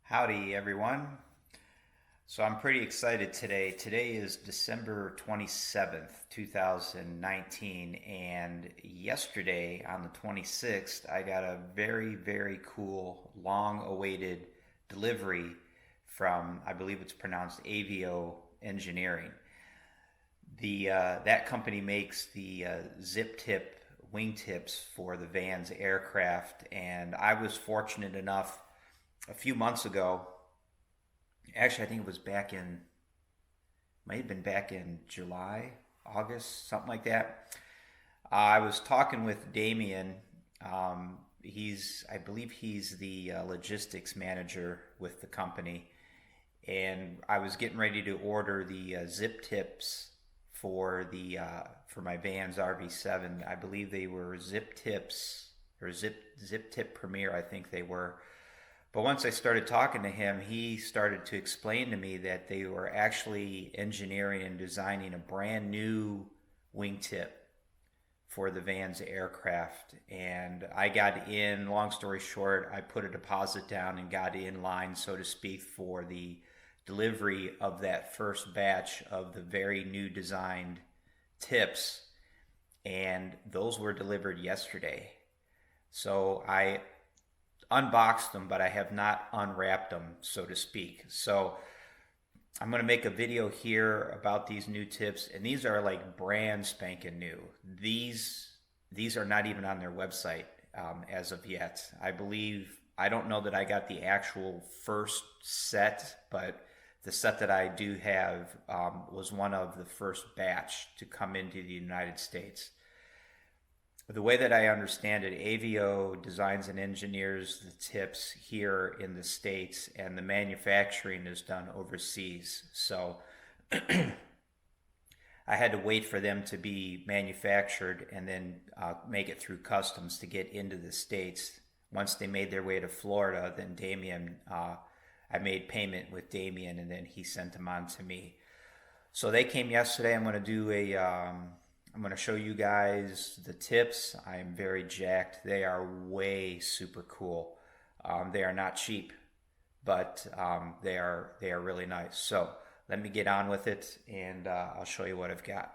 Howdy, everyone. So I'm pretty excited today. Today is December 27th, 2019, and yesterday on the 26th, I got a very cool, long-awaited delivery from, I believe it's pronounced Aveo Engineering. That company makes the zip tip wingtips for the Vans aircraft, and I was fortunate enough a few months ago. Actually, I think it was might have been back in July, August, something like that. I was talking with Damien. I believe he's the logistics manager with the company, and I was getting ready to order the zip tips for my Vans RV7. I believe they were zip tips or zip tip Premier. I think they were. But once I started talking to him, he started to explain to me that they were actually engineering and designing a brand new wingtip for the Vans aircraft. And I got in, long story short, I put a deposit down and got in line, so to speak, for the delivery of that first batch of the very new designed tips. And those were delivered yesterday. So I unboxed them, but I have not unwrapped them, so to speak. So I'm going to make a video here about these new tips, and these are like brand spanking new. These are not even on their website as of yet. I don't know that I got the actual first set, but the set that I do have was one of the first batch to come into the United States. The way that I understand it, Aveo designs and engineers the tips here in the States, and the manufacturing is done overseas. So I had to wait for them to be manufactured and then make it through customs to get into the States. Once they made their way to Florida, then I made payment with Damien, and then he sent them on to me. So they came yesterday. I'm going to show you guys the tips. I am very jacked. They are way super cool. They are not cheap, but they are really nice. So let me get on with it, and I'll show you what I've got.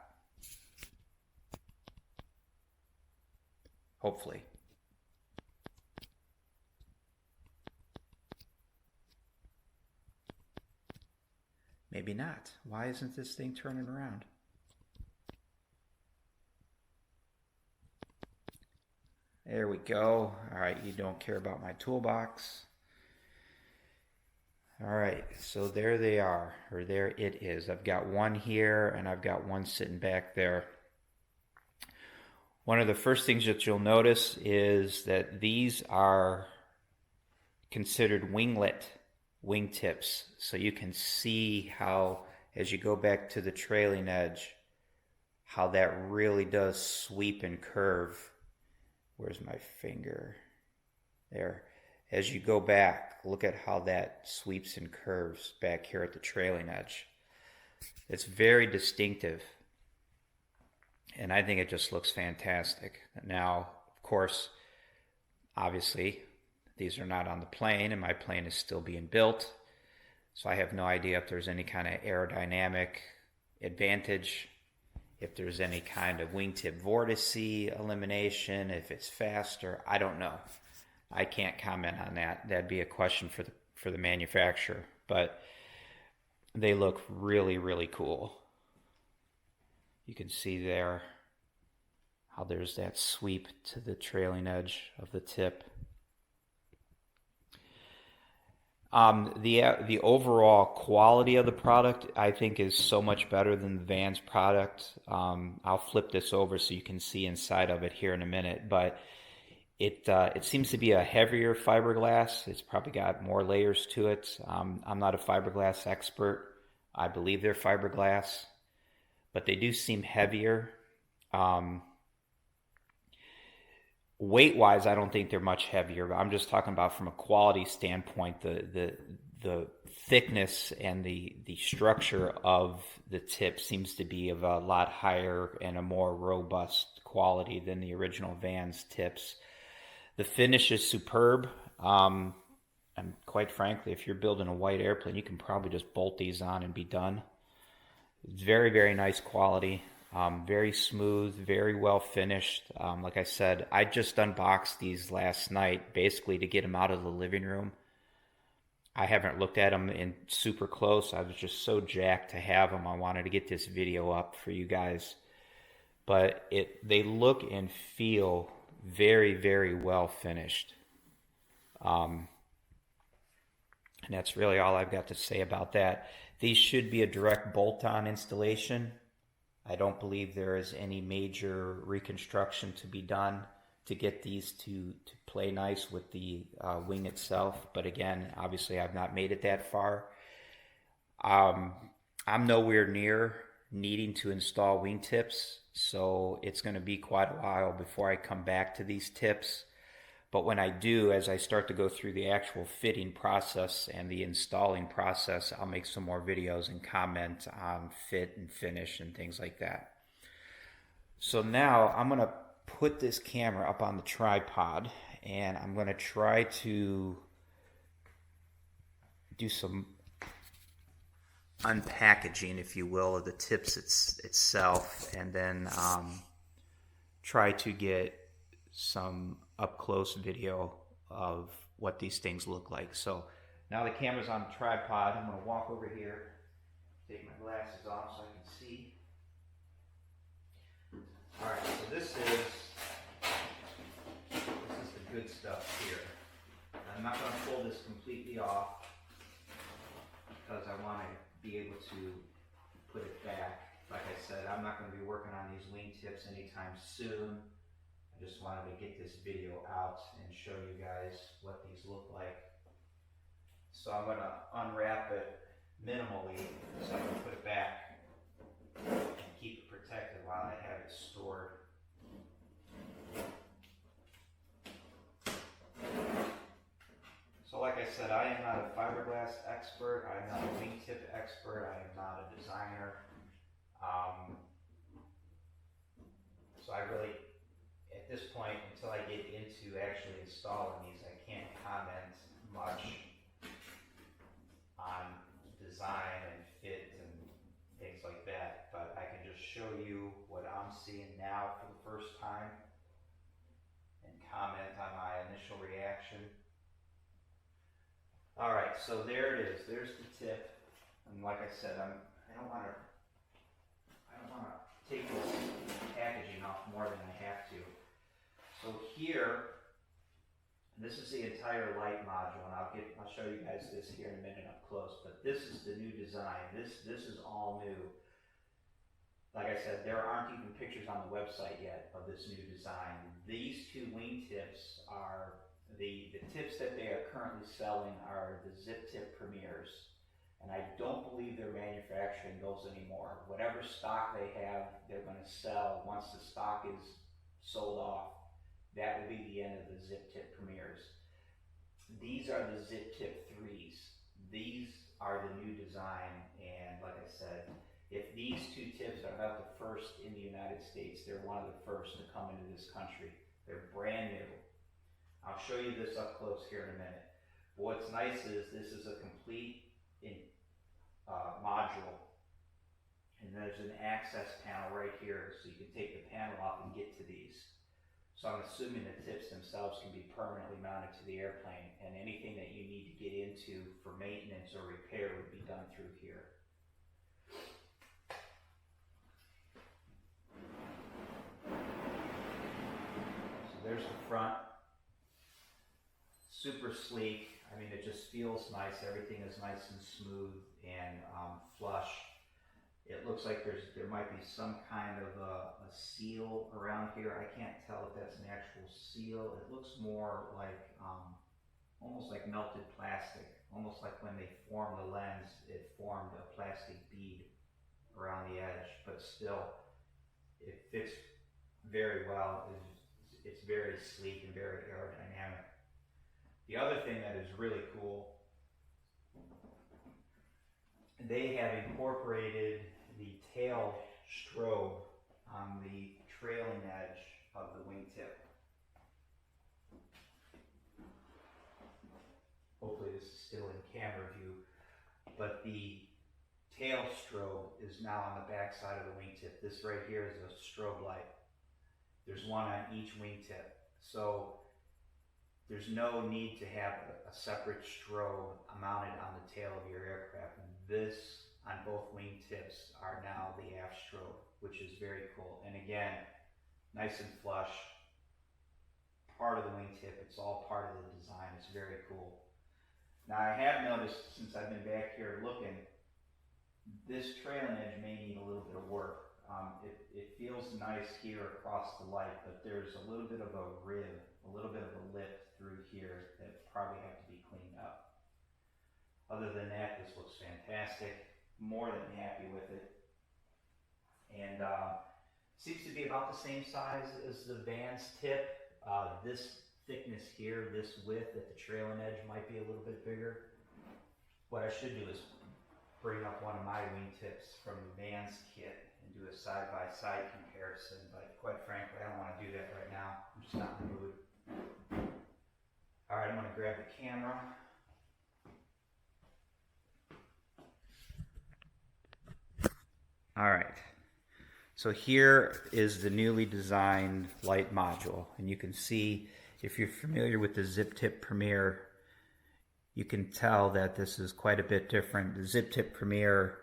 Hopefully. Maybe not. Why isn't this thing turning around? There we go. All right, you don't care about my toolbox. All right, so there they are, or there it is. I've got one here, and I've got one sitting back there. One of the first things that you'll notice is that these are considered winglet wingtips. So you can see how, as you go back to the trailing edge, how that really does sweep and curve. Where's my finger? There. As you go back, look at how that sweeps and curves back here at the trailing edge. It's very distinctive, and I think it just looks fantastic. Now, of course, obviously, these are not on the plane, and my plane is still being built, so I have no idea if there's any kind of aerodynamic advantage, if there's any kind of wingtip vortice elimination, if it's faster. I don't know. I can't comment on that. That'd be a question for the manufacturer. But they look really cool. You can see there how there's that sweep to the trailing edge of the tip. The overall quality of the product, I think, is so much better than the Vans product. I'll flip this over so you can see inside of it here in a minute, but it seems to be a heavier fiberglass. It's probably got more layers to it. I'm not a fiberglass expert. I believe they're fiberglass, but they do seem heavier. Weight-wise, I don't think they're much heavier, but I'm just talking about from a quality standpoint, the thickness and the structure of the tip seems to be of a lot higher and a more robust quality than the original Vans tips. The finish is superb. And quite frankly, if you're building a white airplane, you can probably just bolt these on and be done. It's very, very nice quality. Very smooth, very well finished. Like I said, I just unboxed these last night, basically to get them out of the living room. I haven't looked at them in super close. I was just so jacked to have them. I wanted to get this video up for you guys. But they look and feel very, very well finished. And that's really all I've got to say about that. These should be a direct bolt-on installation. I don't believe there is any major reconstruction to be done to get these to play nice with the wing itself. But again, obviously I've not made it that far. I'm nowhere near needing to install wingtips, so it's going to be quite a while before I come back to these tips. But when I do, as I start to go through the actual fitting process and the installing process, I'll make some more videos and comment on fit and finish and things like that. So now I'm going to put this camera up on the tripod and I'm going to try to do some unpackaging, if you will, of the tips itself, and then try to get some up-close video of what these things look like. So now the camera's on the tripod. I'm going to walk over here, take my glasses off so I can see. Alright, so this is the good stuff here. I'm not going to pull this completely off because I want to be able to put it back. Like I said, I'm not going to be working on these wingtips anytime soon. I just wanted to get this video out and show you guys what these look like. So I'm going to unwrap it minimally so I can put it back and keep it protected while I have it stored. So like I said, I am not a fiberglass expert, I am not a wingtip expert, I am not a designer. So I really, at this point, until I get into actually installing these, I can't comment much on design and fit and things like that, but I can just show you what I'm seeing now for the first time and comment on my initial reaction. Alright, so there it is. There's the tip. And like I said, I don't want to take this packaging off more than I have to. So here, this is the entire light module, and I'll show you guys this here in a minute up close. But this is the new design. This is all new. Like I said, there aren't even pictures on the website yet of this new design. These two wingtips are the tips that they are currently selling are the Zip Tip Premiers. And I don't believe they're manufacturing those anymore. Whatever stock they have, they're going to sell once the stock is sold off. That will be the end of the Zip Tip Premiers. These are the Zip Tip 3s. These are the new design, and like I said, if these two tips are not the first in the United States, they're one of the first to come into this country. They're brand new. I'll show you this up close here in a minute. But what's nice is this is a complete module, and there's an access panel right here, so you can take the panel off and get to these. So I'm assuming the tips themselves can be permanently mounted to the airplane, and anything that you need to get into for maintenance or repair would be done through here. So there's the front. Super sleek. I mean, it just feels nice. Everything is nice and smooth and flush. It looks like there might be some kind of a seal around here. I can't tell if that's an actual seal. It looks more like almost like melted plastic. Almost like when they formed the lens, it formed a plastic bead around the edge. But still, it fits very well. It's very sleek and very aerodynamic. The other thing that is really cool, they have incorporated the tail strobe on the trailing edge of the wingtip. Hopefully still in camera view, but the tail strobe is now on the back side of the wingtip. This right here is a strobe light. There's one on each wingtip. So there's no need to have a separate strobe mounted on the tail of your aircraft. And this, on both wingtips, are now the aft strobe, which is very cool. And again, nice and flush. Part of the wingtip, it's all part of the design. It's very cool. Now I have noticed, since I've been back here looking, this trailing edge may need a little bit of work. It feels nice here across the light, but there's a little bit of a rib, a little bit of a lip through here that probably have to be cleaned up. Other than that, this looks fantastic. More than happy with it. And seems to be about the same size as the van's tip. This thickness here, this width at the trailing edge might be a little bit bigger. What I should do is bring up one of my wingtips from the van's kit and do a side-by-side comparison, but quite frankly, I don't want to do that right now. I'm just not in the mood. Alright, I'm going to grab the camera. Alright, so here is the newly designed light module, and you can see, if you're familiar with the Zip Tip Premier, you can tell that this is quite a bit different. The Zip Tip Premier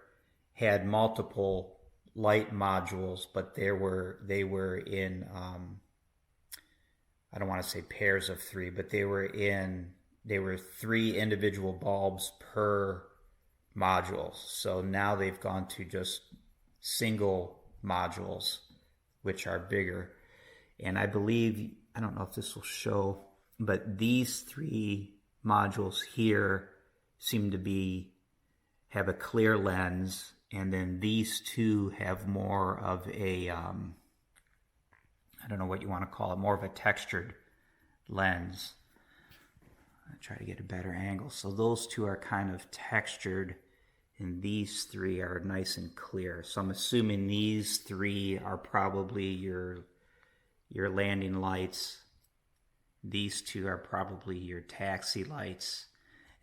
had multiple light modules, but they were in I don't want to say pairs of three, but they were 3 individual bulbs per module. So now they've gone to just single modules, which are bigger. And I believe, I don't know if this will show, but these 3 modules here seem to have a clear lens, and then these 2 have more of a I don't know what you want to call it, more of a textured lens. I'll try to get a better angle. So those 2 are kind of textured, and these 3 are nice and clear. So I'm assuming these 3 are probably your landing lights. These 2 are probably your taxi lights.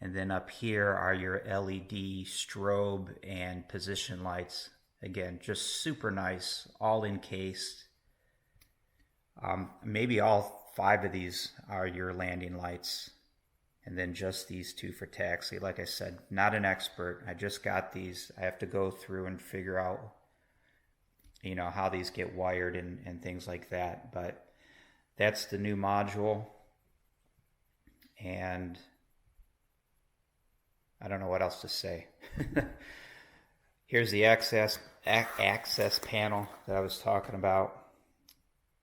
And then up here are your LED strobe and position lights. Again, just super nice, all encased. Maybe all 5 of these are your landing lights. And then just these 2 for taxi. Like I said, not an expert. I just got these. I have to go through and figure out, how these get wired and things like that. But that's the new module. And I don't know what else to say. Here's the access panel that I was talking about,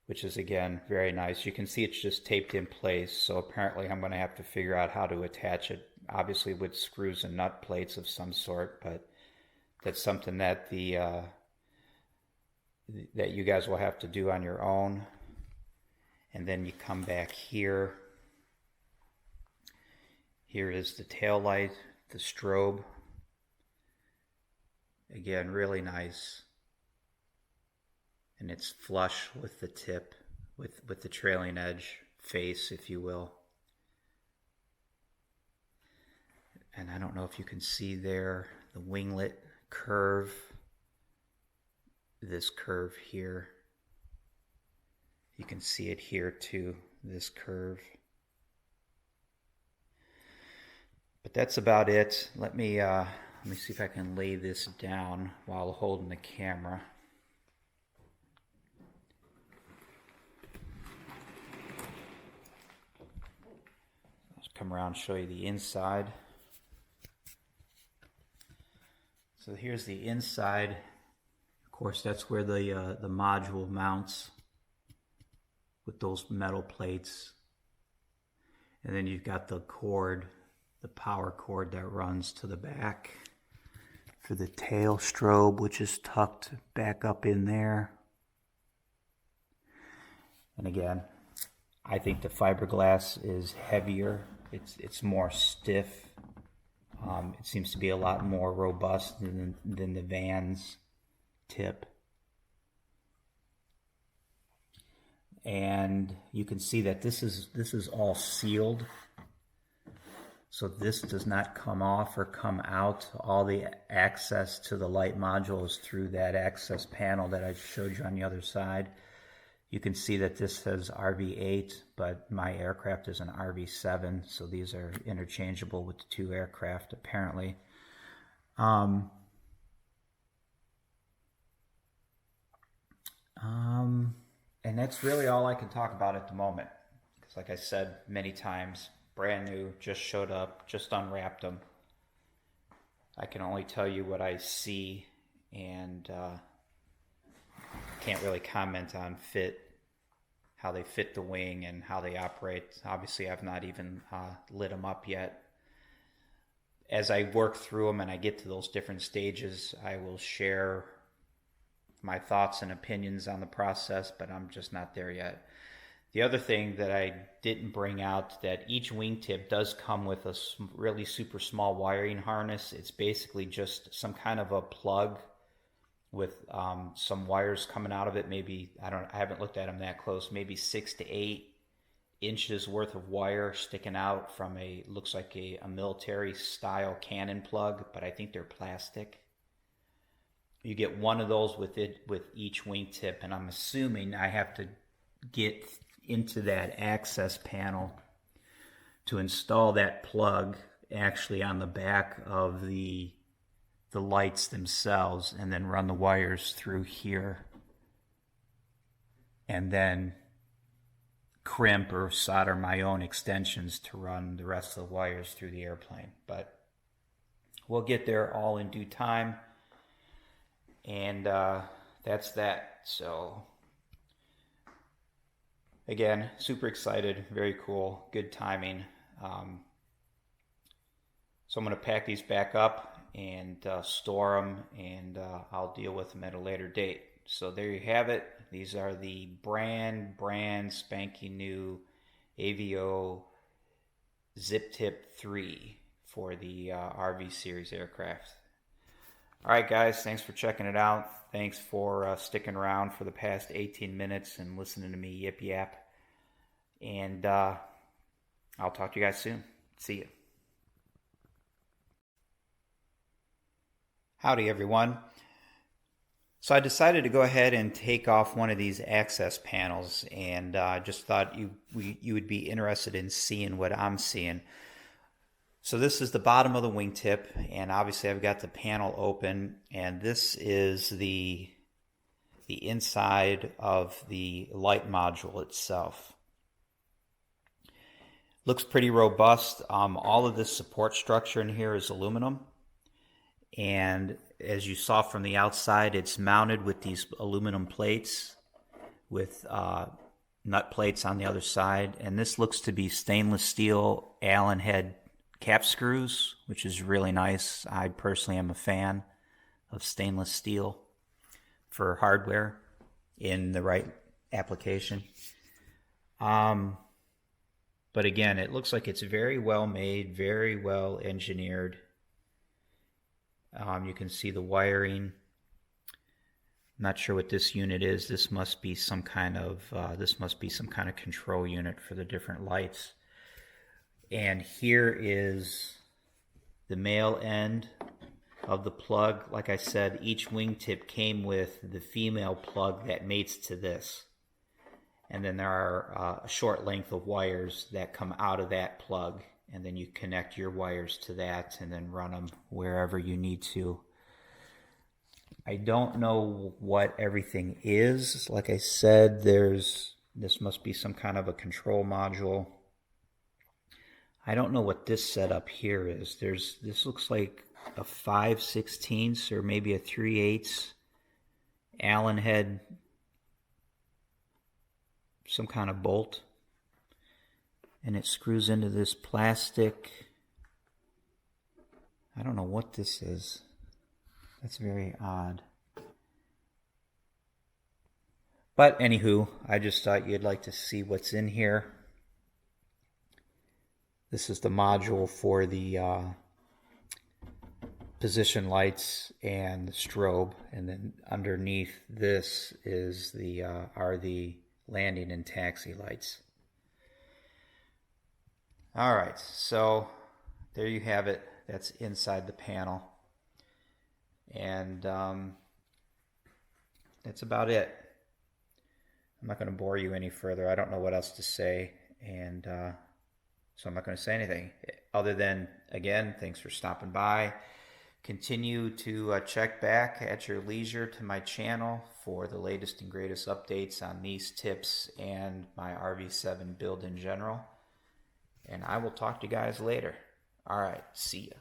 which is, again, very nice. You can see it's just taped in place, so apparently I'm going to have to figure out how to attach it, obviously with screws and nut plates of some sort, but that's something that that you guys will have to do on your own. And then you come back here. Here is the tail light, the strobe. Again, really nice. And it's flush with the tip, with the trailing edge face, if you will. And I don't know if you can see there the winglet curve, this curve here. You can see it here too, this curve. But that's about it. Let me see if I can lay this down while holding the camera. Let's come around and show you the inside. So here's the inside. Of course, that's where the module mounts with those metal plates. And then you've got the cord, the power cord that runs to the back for the tail strobe, which is tucked back up in there. And again, I think the fiberglass is heavier. It's more stiff. It seems to be a lot more robust than the Van's tip. And you can see that this is all sealed. So this does not come off or come out. All the access to the light module is through that access panel that I showed you on the other side. You can see that this says RV8, but my aircraft is an RV7, so these are interchangeable with the two aircraft apparently. And that's really all I can talk about at the moment. Because like I said many times, brand new, just showed up, just unwrapped them. I can only tell you what I see, and can't really comment on how they fit the wing and how they operate. Obviously, I've not even lit them up yet. As I work through them and I get to those different stages, I will share my thoughts and opinions on the process, but I'm just not there yet. The other thing that I didn't bring out, that each wingtip does come with a really super small wiring harness. It's basically just some kind of a plug with some wires coming out of it. Maybe, I haven't looked at them that close, maybe 6 to 8 inches worth of wire sticking out from looks like a military style cannon plug, but I think they're plastic. You get one of those with each wingtip, and I'm assuming I have to get into that access panel to install that plug actually on the back of the lights themselves, and then run the wires through here, and then crimp or solder my own extensions to run the rest of the wires through the airplane. But we'll get there all in due time. And that's that. So again, super excited, very cool, good timing. So I'm going to pack these back up and store them, and I'll deal with them at a later date. So there you have it. These are the brand spanking new Aveo Zip Tip 3 for the RV series aircraft. All right, guys, thanks for checking it out. Thanks for sticking around for the past 18 minutes and listening to me yip yap. And I'll talk to you guys soon. See you. Howdy, everyone. So I decided to go ahead and take off one of these access panels, and I just thought you would be interested in seeing what I'm seeing. So this is the bottom of the wingtip, and obviously I've got the panel open, and this is the inside of the light module itself. Looks pretty robust. All of this support structure in here is aluminum, and as you saw from the outside, it's mounted with these aluminum plates with nut plates on the other side, and this looks to be stainless steel Allen head cap screws, which is really nice. I personally am a fan of stainless steel for hardware in the right application. But again, it looks like it's very well made, very well engineered. You can see the wiring. I'm not sure what this unit is. This must be some kind of control unit for the different lights. And here is the male end of the plug. Like I said, each wingtip came with the female plug that mates to this. And then there are a short length of wires that come out of that plug. And then you connect your wires to that and then run them wherever you need to. I don't know what everything is. Like I said, this must be some kind of a control module. I don't know what this setup here is. This looks like a 5/16 or maybe a 3/8 Allen head, some kind of bolt, and it screws into this plastic. I don't know what this is. That's very odd. But anywho, I just thought you'd like to see what's in here. This is the module for the position lights and the strobe, and then underneath this is are the landing and taxi lights. All right, so there you have it. That's inside the panel. And that's about it. I'm not going to bore you any further. I don't know what else to say. And so I'm not going to say anything other than, again, thanks for stopping by. Continue to check back at your leisure to my channel for the latest and greatest updates on these tips and my RV7 build in general. And I will talk to you guys later. All right, see ya.